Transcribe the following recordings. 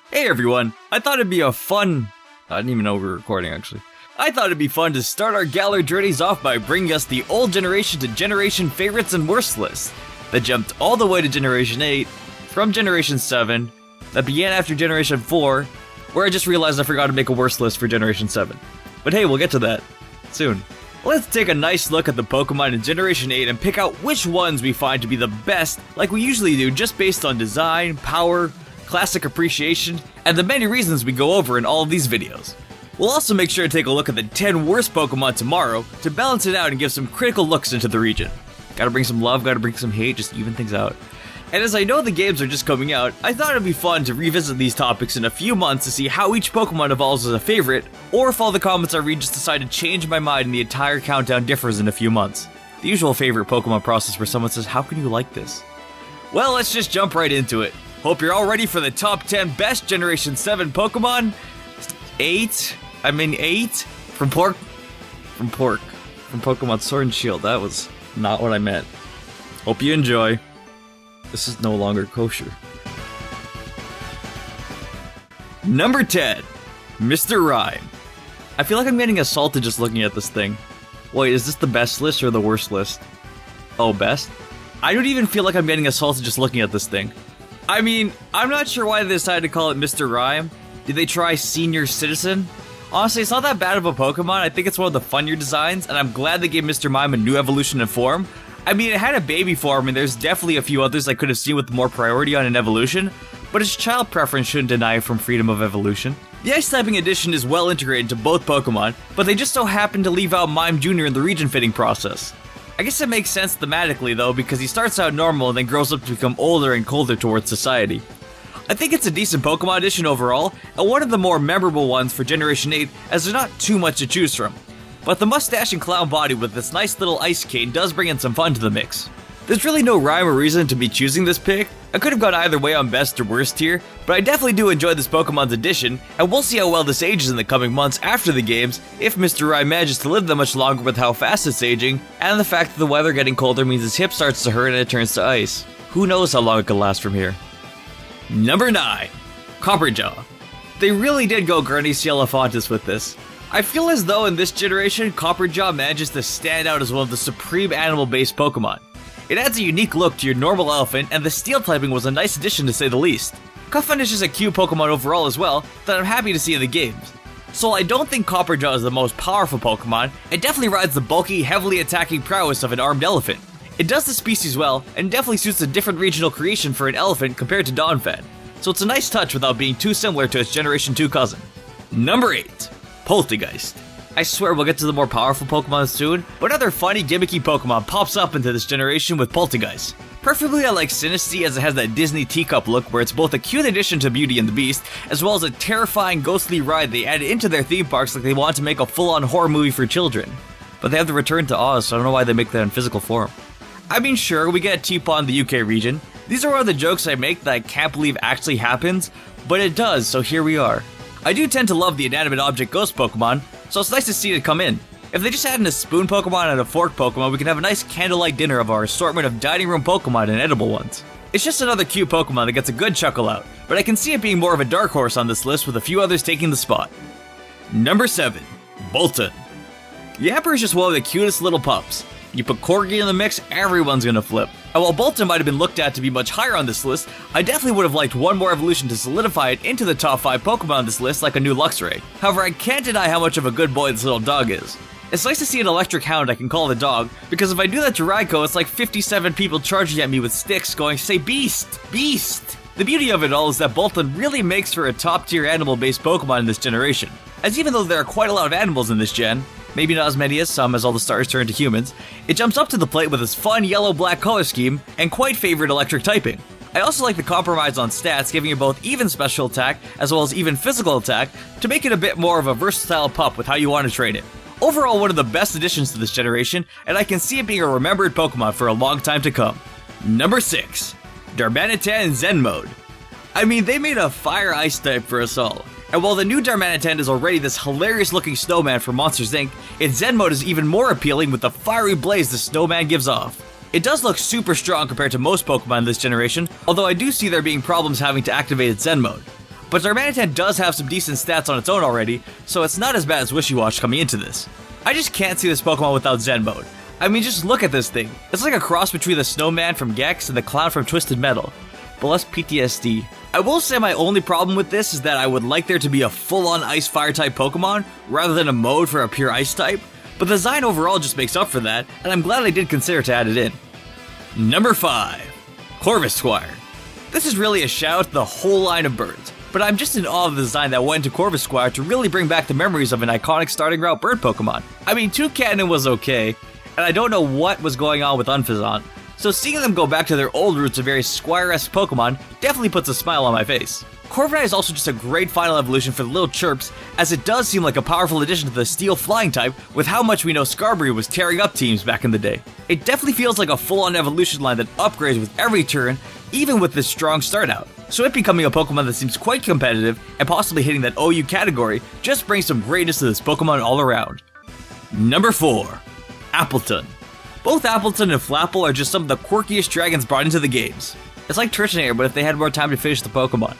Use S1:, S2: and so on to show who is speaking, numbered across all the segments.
S1: Hey everyone, I thought it'd be I didn't even know we were recording actually. I thought it'd be fun to start our Galar journeys off by bringing us the old generation to generation favorites and worst list that jumped all the way to Generation 8, from Generation 7, that began after Generation 4, where I just realized I forgot to make a worst list for Generation 7. But hey, we'll get to that soon. Let's take a nice look at the Pokemon in Generation 8 and pick out which ones we find to be the best, like we usually do, just based on design, power, classic appreciation, and the many reasons we go over in all of these videos. We'll also make sure to take a look at the 10 worst Pokemon tomorrow to balance it out and give some critical looks into the region. Gotta bring some love, gotta bring some hate, just even things out. And as I know the games are just coming out, I thought it'd be fun to revisit these topics in a few months to see how each Pokemon evolves as a favorite, or if all the comments I read just decide to change my mind and the entire countdown differs in a few months. The usual favorite Pokemon process where someone says, how can you like this? Well, let's just jump right into it. Hope you're all ready for the top 10 best Generation 7 Pokemon. 8 from Pokémon Sword and Shield. That was not what I meant. Hope you enjoy. This is no longer kosher. Number 10, Mr. Rime. I feel like I'm getting assaulted just looking at this thing. Wait, is this the best list or the worst list? Oh, best? I don't even feel like I'm getting assaulted just looking at this thing. I mean, I'm not sure why they decided to call it Mr. Rime. Did they try Senior Citizen? Honestly, it's not that bad of a Pokemon. I think it's one of the funnier designs, and I'm glad they gave Mr. Mime a new evolution and form. I mean, it had a baby form, and there's definitely a few others I could have seen with more priority on an evolution, but its child preference shouldn't deny it from freedom of evolution. The Ice-typing edition is well integrated into both Pokemon, but they just so happen to leave out Mime Jr. in the region fitting process. I guess it makes sense thematically though, because he starts out normal and then grows up to become older and colder towards society. I think it's a decent Pokemon edition overall, and one of the more memorable ones for Generation 8 as there's not too much to choose from. But the mustache and clown body with this nice little ice cane does bring in some fun to the mix. There's really no rhyme or reason to be choosing this pick. I could have gone either way on best or worst here, but I definitely do enjoy this Pokemon's edition, and we'll see how well this ages in the coming months after the games, if Mr. Rime manages to live that much longer with how fast it's aging, and the fact that the weather getting colder means his hip starts to hurt and it turns to ice. Who knows how long it could last from here. Number 9, Copperajah. They really did go Garnicia Elefantis with this. I feel as though in this generation, Copperajah manages to stand out as one of the supreme animal-based Pokemon. It adds a unique look to your normal elephant, and the steel typing was a nice addition to say the least. Cuffin is just a cute Pokemon overall as well, that I'm happy to see in the games. So I don't think Copperajah is the most powerful Pokemon, it definitely rides the bulky, heavily attacking prowess of an armed elephant. It does the species well, and definitely suits a different regional creation for an elephant compared to Donphan, so it's a nice touch without being too similar to its Generation 2 cousin. Number 8, Polteageist. I swear we'll get to the more powerful Pokemon soon, but another funny, gimmicky Pokemon pops up into this generation with Polteageist. Preferably I like Sinistea as it has that Disney teacup look where it's both a cute addition to Beauty and the Beast, as well as a terrifying ghostly ride they added into their theme parks like they want to make a full-on horror movie for children. But they have the Return to Oz, so I don't know why they make that in physical form. I mean sure, we get a T-Paw in the UK region. These are one of the jokes I make that I can't believe actually happens, but it does, so here we are. I do tend to love the inanimate object ghost Pokemon, so it's nice to see it come in. If they just add in a spoon Pokemon and a fork Pokemon, we can have a nice candlelight dinner of our assortment of dining room Pokemon and edible ones. It's just another cute Pokemon that gets a good chuckle out, but I can see it being more of a dark horse on this list with a few others taking the spot. Number 7, Boltund. Yamper is just one of the cutest little pups. You put Corgi in the mix, everyone's gonna flip. And while Boltund might have been looked at to be much higher on this list, I definitely would have liked one more evolution to solidify it into the top 5 Pokemon on this list like a new Luxray. However, I can't deny how much of a good boy this little dog is. It's nice to see an electric hound I can call the dog, because if I do that to Raikou, it's like 57 people charging at me with sticks going, say beast, beast! The beauty of it all is that Boltund really makes for a top-tier animal-based Pokemon in this generation, as even though there are quite a lot of animals in this gen, maybe not as many as some as all the stars turn to humans, it jumps up to the plate with its fun yellow-black color scheme and quite favorite electric typing. I also like the compromise on stats, giving it both even special attack as well as even physical attack to make it a bit more of a versatile pup with how you want to train it. Overall, one of the best additions to this generation, and I can see it being a remembered Pokemon for a long time to come. Number 6, Darmanitan and Zen Mode. I mean, they made a fire-ice type for us all. And while the new Darmanitan is already this hilarious looking snowman from Monsters Inc., its Zen mode is even more appealing with the fiery blaze the snowman gives off. It does look super strong compared to most Pokemon this generation, although I do see there being problems having to activate its Zen mode. but Darmanitan does have some decent stats on its own already, so it's not as bad as Wishy-Wash coming into this. I just can't see this Pokemon without Zen mode. I mean, just look at this thing. It's like a cross between the Snowman from Gex and the Clown from Twisted Metal, but less PTSD. I will say my only problem with this is that I would like there to be a full-on Ice-Fire type Pokemon, rather than a mode for a pure Ice type, but the design overall just makes up for that, and I'm glad I did consider to add it in. Number 5. Corvisquire. This is really a shout out to the whole line of birds, but I'm just in awe of the design that went into Corvisquire to really bring back the memories of an iconic starting route bird Pokemon. I mean, Toucanon was okay, and I don't know what was going on with Unfazant, so seeing them go back to their old roots of very Squire-esque Pokemon definitely puts a smile on my face. Corviknight is also just a great final evolution for the little chirps, as it does seem like a powerful addition to the Steel Flying type with how much we know Scarberry was tearing up teams back in the day. It definitely feels like a full-on evolution line that upgrades with every turn, even with this strong start out. So it becoming a Pokemon that seems quite competitive and possibly hitting that OU category just brings some greatness to this Pokemon all around. Number 4. Appletun. Both Appletun and Flapple are just some of the quirkiest dragons brought into the games. It's like Turtonator, but if they had more time to finish the Pokemon.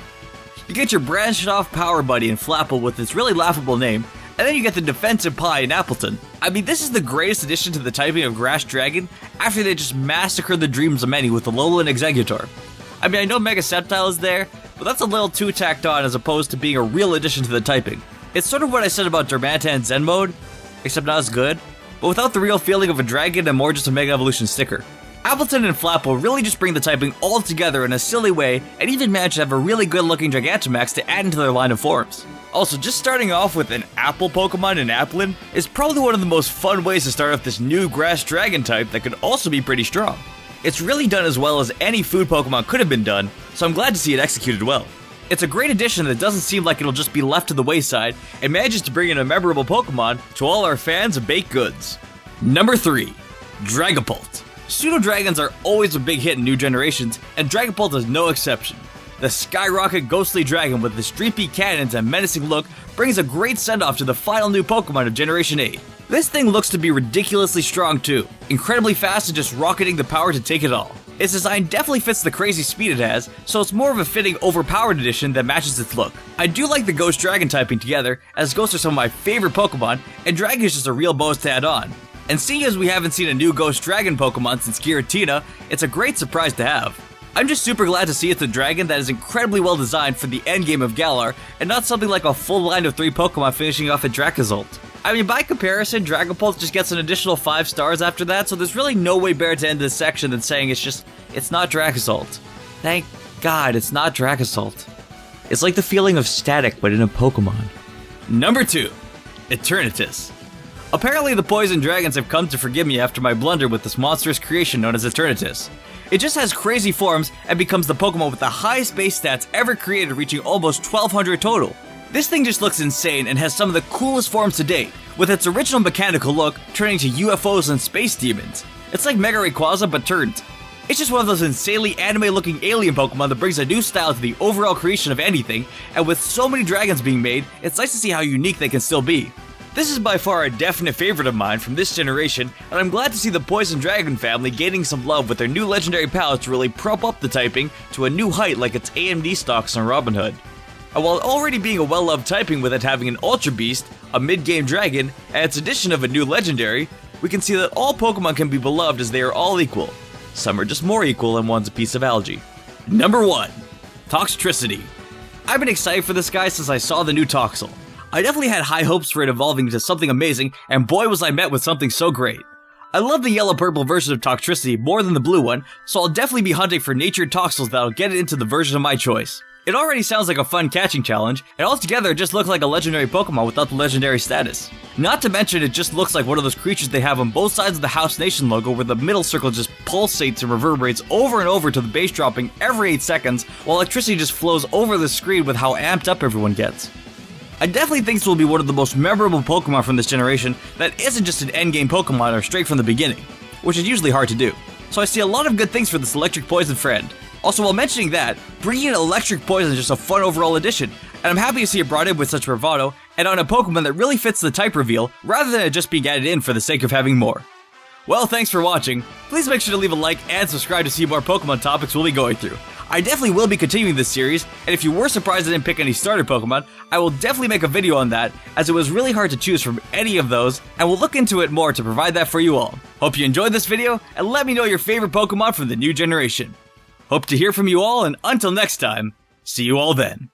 S1: You get your branched off power buddy in Flapple with its really laughable name, and then you get the defensive pie in Appletun. I mean, this is the greatest addition to the typing of Grass Dragon after they just massacred the dreams of many with the Alolan Exeggutor. I mean, I know Mega Sceptile is there, but that's a little too tacked on as opposed to being a real addition to the typing. It's sort of what I said about Darmanitan and Zen mode, except not as good, but without the real feeling of a dragon and more just a Mega Evolution sticker. Appletun and Flapple really just bring the typing all together in a silly way and even manage to have a really good looking Gigantamax to add into their line of forms. Also, just starting off with an Apple Pokemon in Applin is probably one of the most fun ways to start off this new Grass Dragon type that could also be pretty strong. It's really done as well as any food Pokemon could have been done, so I'm glad to see it executed well. It's a great addition that doesn't seem like it'll just be left to the wayside and manages to bring in a memorable Pokemon to all our fans of baked goods. Number 3. Dragapult. Pseudo-dragons are always a big hit in new generations, and Dragapult is no exception. The skyrocket ghostly dragon with the streepy cannons and menacing look brings a great send-off to the final new Pokemon of Generation 8. This thing looks to be ridiculously strong too, incredibly fast and just rocketing the power to take it all. Its design definitely fits the crazy speed it has, so it's more of a fitting overpowered edition that matches its look. I do like the Ghost Dragon typing together, as ghosts are some of my favorite Pokemon, and Dragon is just a real bonus to add on. And seeing as we haven't seen a new Ghost Dragon Pokemon since Giratina, it's a great surprise to have. I'm just super glad to see it's a dragon that is incredibly well designed for the endgame of Galar, and not something like a full line of 3 Pokemon finishing off at Dracozolt. I mean, by comparison, Dragapult just gets an additional 5 stars after that, so there's really no way better to end this section than saying it's not Dracozolt. Thank God it's not Dracozolt. It's like the feeling of static, but in a Pokemon. Number 2. Eternatus. Apparently the Poison Dragons have come to forgive me after my blunder with this monstrous creation known as Eternatus. It just has crazy forms and becomes the Pokemon with the highest base stats ever created, reaching almost 1200 total. This thing just looks insane and has some of the coolest forms to date, with its original mechanical look turning to UFOs and space demons. It's like Mega Rayquaza but turned. It's just one of those insanely anime-looking alien Pokemon that brings a new style to the overall creation of anything, and with so many dragons being made, it's nice to see how unique they can still be. This is by far a definite favorite of mine from this generation, and I'm glad to see the Poison Dragon family gaining some love with their new legendary powers to really prop up the typing to a new height like its AMD stocks on Robin Hood. And while already being a well-loved typing with it having an Ultra Beast, a mid-game dragon, and its addition of a new legendary, we can see that all Pokemon can be beloved as they are all equal. Some are just more equal and one's a piece of algae. Number 1. Toxtricity. I've been excited for this guy since I saw the new Toxel. I definitely had high hopes for it evolving into something amazing, and boy was I met with something so great. I love the yellow-purple version of Toxtricity more than the blue one, so I'll definitely be hunting for natured Toxels that'll get it into the version of my choice. It already sounds like a fun catching challenge, and altogether it just looks like a legendary Pokemon without the legendary status. Not to mention it just looks like one of those creatures they have on both sides of the House Nation logo where the middle circle just pulsates and reverberates over and over to the base dropping every 8 seconds, while electricity just flows over the screen with how amped up everyone gets. I definitely think this will be one of the most memorable Pokemon from this generation that isn't just an endgame Pokemon or straight from the beginning, which is usually hard to do. So I see a lot of good things for this Electric Poison friend. Also, while mentioning that, bringing in Electric Poison is just a fun overall addition, and I'm happy to see it brought in with such bravado, and on a Pokemon that really fits the type reveal, rather than it just being added in for the sake of having more. Well, thanks for watching. Please make sure to leave a like and subscribe to see more Pokemon topics we'll be going through. I definitely will be continuing this series, and if you were surprised I didn't pick any starter Pokemon, I will definitely make a video on that, as it was really hard to choose from any of those, and we'll look into it more to provide that for you all. Hope you enjoyed this video, and let me know your favorite Pokemon from the new generation. Hope to hear from you all, and until next time, see you all then.